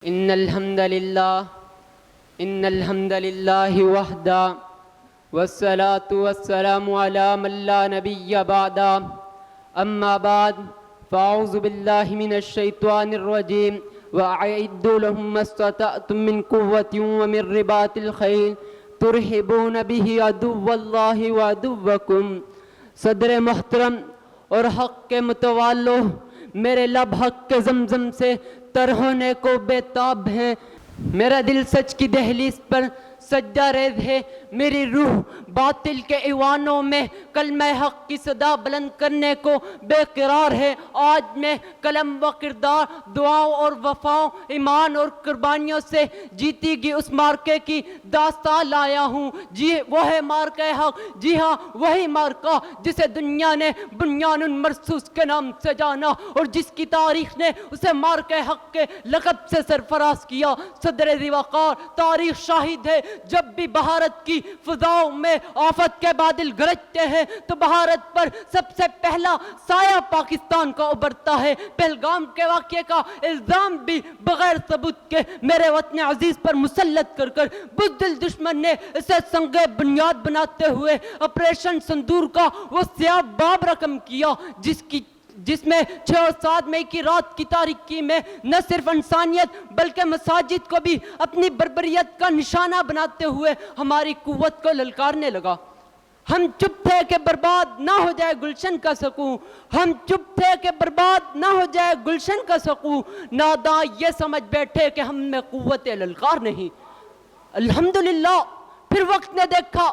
ان الحمد لله وحده والصلاة والسلام على من لا نبي بعده اما بعد فاعوذ بالله من الشيطان الرجيم واعدوا لهم ما استطعتم من قوة ومن رباط الخيل ترهبون به عدو الله وعدوكم۔ صدر محترم اور حق کے متوالو، میرے لب حق کے زمزم سے تر ہونے کو بے تاب ہیں، میرا دل سچ کی دہلیز پر سجدہ ریز ہے، میری روح باطل کے ایوانوں میں کلمہ حق کی صدا بلند کرنے کو بے قرار ہے۔ آج میں قلم و کردار، دعاؤں اور وفاؤں، ایمان اور قربانیوں سے جیتی گئی اس مارکے کی داستان لایا ہوں۔ جی وہ ہے مارکہ حق، جی ہاں وہی مارکہ جسے دنیا نے بنیان مرصوص کے نام سے جانا اور جس کی تاریخ نے اسے مارکہ حق کے لقب سے سرفراز کیا۔ صدر ذی وقار، تاریخ شاہد ہے جب بھی بھارت کی فضاؤں میں آفت کے بادل گرجتے ہیں تو بھارت پر سب سے پہلا سایہ پاکستان کا ابھرتا ہے۔ پہلگام کے واقعے کا الزام بھی بغیر ثبوت کے میرے وطن عزیز پر مسلط کر بزدل دشمن نے اسے سنگ بنیاد بناتے ہوئے آپریشن سندور کا وہ سیاہ باب رقم کیا جس میں 6 اور 7 مئی کی رات کی تاریکی میں نہ صرف انسانیت بلکہ مساجد کو بھی اپنی بربریت کا نشانہ بناتے ہوئے ہماری قوت کو للکارنے لگا۔ ہم چپ تھے کہ برباد نہ ہو جائے گلشن کا سکون، ہم چپ تھے کہ برباد نہ ہو جائے گلشن کا سکون، ناداں یہ سمجھ بیٹھے کہ ہم میں قوت للکار نہیں۔ الحمدللہ پھر وقت نے دیکھا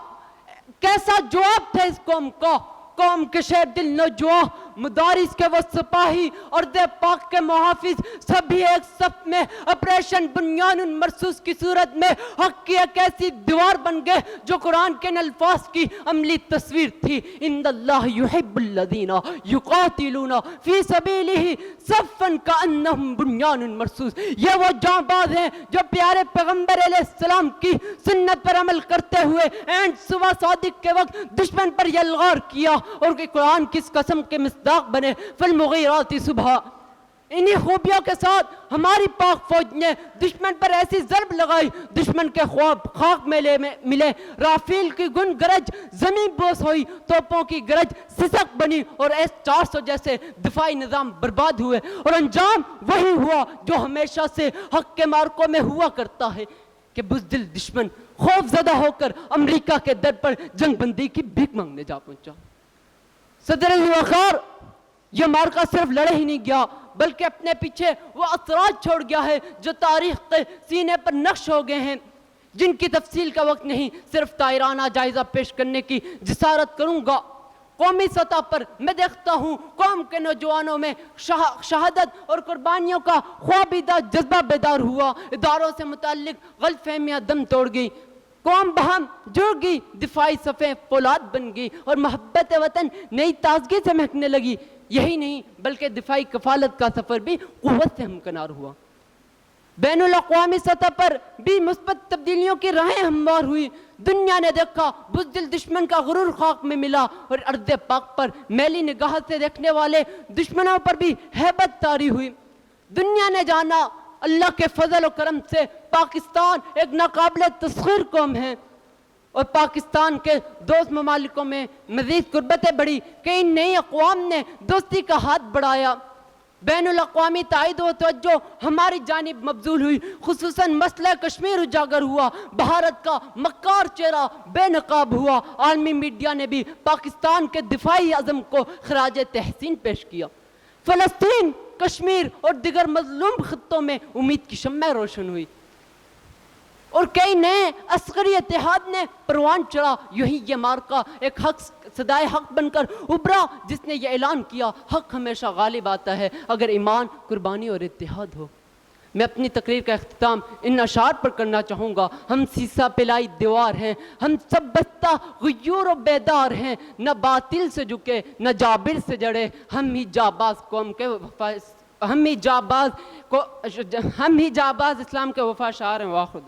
کیسا جواب تھا اس قوم کا، قوم کے شیر دل نوجواں، مدارس کے وہ سپاہی اور دے پاک کے محافظ سبھی ایک صف میں آپریشن بنیان مرصوص کی صورت میں حق کی ایک ایسی دیوار بن گئے جو قرآن کے ان الفاظ کی عملی تصویر تھی۔ ان اللہ یحب الذین یقاتلون فی سبیلہ صفا کانہم بنیان مرصوص۔ یہ وہ جاں باز ہیں جو پیارے پیغمبر علیہ السلام کی سنت پر عمل کرتے ہوئے اینڈ صبح صادق کے وقت دشمن پر یلغار کیا اور کہ قرآن کس قسم کے مصداق بنے، فالمغیرات صبح۔ انہی خوبیوں کے ساتھ ہماری پاک فوج نے دشمن پر ایسی ضرب لگائی، دشمن کے خواب خاک میں ملے، رافیل کی گن گرج زمین بوس ہوئی، توپوں کی گرج سسک بنی اور S-400 جیسے دفاعی نظام برباد ہوئے، اور انجام وہی ہوا جو ہمیشہ سے حق کے مارکوں میں ہوا کرتا ہے کہ بزدل دشمن خوف زدہ ہو کر امریکہ کے در پر جنگ بندی کی بھیک مانگنے جا پہنچا۔ صدر ذی وقار یہ مارکہ صرف لڑے ہی نہیں گیا بلکہ اپنے پیچھے وہ اثرات چھوڑ گیا ہے جو تاریخ کے سینے پر نقش ہو گئے ہیں، جن کی تفصیل کا وقت نہیں، صرف طائرانہ جائزہ پیش کرنے کی جسارت کروں گا۔ قومی سطح پر میں دیکھتا ہوں قوم کے نوجوانوں میں شہادت اور قربانیوں کا خوابیدہ جذبہ بیدار ہوا، اداروں سے متعلق غلط فہمیاں دم توڑ گئی، قوم بہم جڑ گئی، دفاعی صفیں فولاد بن گئی اور محبت وطن نئی تازگی سے مہکنے لگی۔ یہی نہیں بلکہ دفاعی کفالت کا سفر بھی قوت سے ہمکنار ہوا۔ بین الاقوامی سطح پر بھی مثبت تبدیلیوں کی راہیں ہموار ہوئی۔ دنیا نے دیکھا بزدل دشمن کا غرور خاک میں ملا اور ارض پاک پر میلی نگاہ سے دیکھنے والے دشمنوں پر بھی ہیبت طاری ہوئی۔ دنیا نے جانا اللہ کے فضل و کرم سے پاکستان ایک ناقابل تسخیر قوم ہے، اور پاکستان کے دوست ممالکوں میں مزید قربتیں بڑھی، کئی نئی اقوام نے دوستی کا ہاتھ بڑھایا، بین الاقوامی تائید و توجہ ہماری جانب مبذول ہوئی، خصوصاً مسئلہ کشمیر اجاگر ہوا، بھارت کا مکار چہرہ بے نقاب ہوا، عالمی میڈیا نے بھی پاکستان کے دفاعی عزم کو خراج تحسین پیش کیا۔ فلسطین، کشمیر اور دیگر مظلوم خطوں میں امید کی شمع روشن ہوئی اور کئی نئے عسکری اتحاد نے پروان چڑھا۔ یہی یہ مارکہ ایک حق صدائے حق بن کر ابھرا جس نے یہ اعلان کیا حق ہمیشہ غالب آتا ہے اگر ایمان، قربانی اور اتحاد ہو۔ میں اپنی تقریر کا اختتام ان اشعار پر کرنا چاہوں گا۔ ہم سیسا پلائی دیوار ہیں، ہم سب بستہ غیور و بیدار ہیں، نہ باطل سے جھکے نہ جابر سے جڑے، ہم ہی جاباز اسلام کے وفا شعار ہیں۔ واخر